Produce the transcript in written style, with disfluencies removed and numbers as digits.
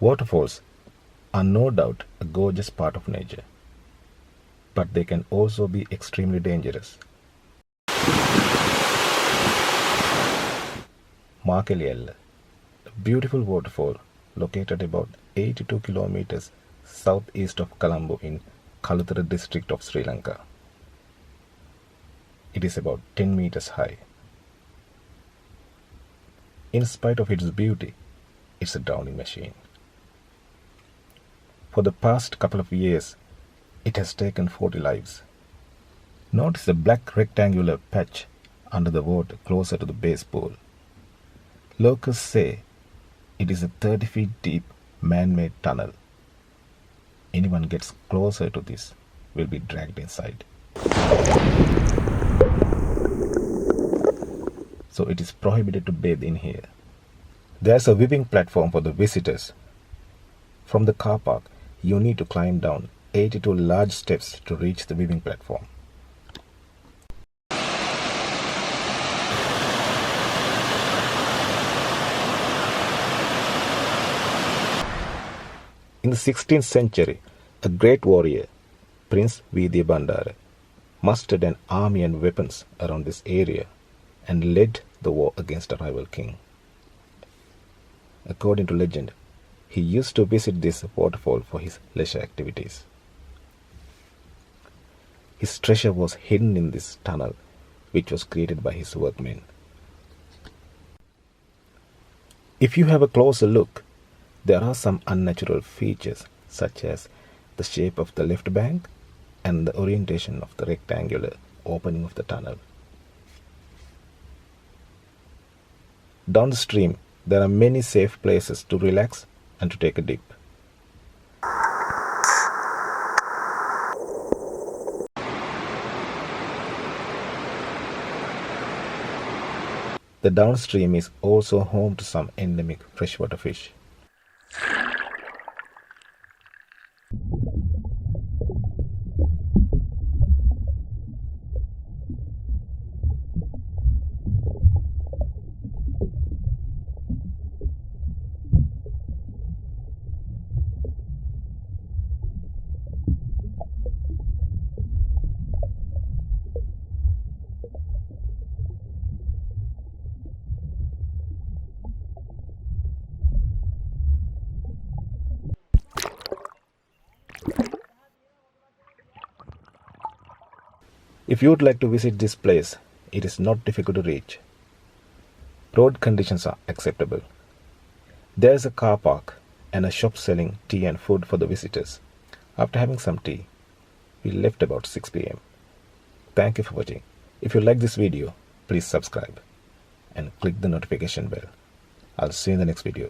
Waterfalls are no doubt a gorgeous part of nature, but they can also be extremely dangerous. Makeli Ella, a beautiful waterfall located about 82 kilometers southeast of Colombo in Kalutara district of Sri Lanka. It is about 10 meters high. In spite of its beauty, it's a drowning machine. For the past couple of years, it has taken 40 lives. Notice the black rectangular patch under the water closer to the base pool. Locals say it is a 30 feet deep man-made tunnel. Anyone gets closer to this will be dragged inside. So it is prohibited to bathe in here. There's a viewing platform for the visitors. From the car park, you need to climb down 82 large steps to reach the viewing platform. In the 16th century, a great warrior, Prince Veediya Bandara, mustered an army and weapons around this area and led the war against a rival king. According to legend, he used to visit this waterfall for his leisure activities. His treasure was hidden in this tunnel, which was created by his workmen. If you have a closer look, there are some unnatural features such as the shape of the left bank and the orientation of the rectangular opening of the tunnel. Downstream, there are many safe places to relax and to take a dip. The downstream is also home to some endemic freshwater fish. If you would like to visit this place, it is not difficult to reach. Road conditions are acceptable. There is a car park and a shop selling tea and food for the visitors. After having some tea, we left about 6 p.m. Thank you for watching. If you like this video, please subscribe and click the notification bell. I'll see you in the next video.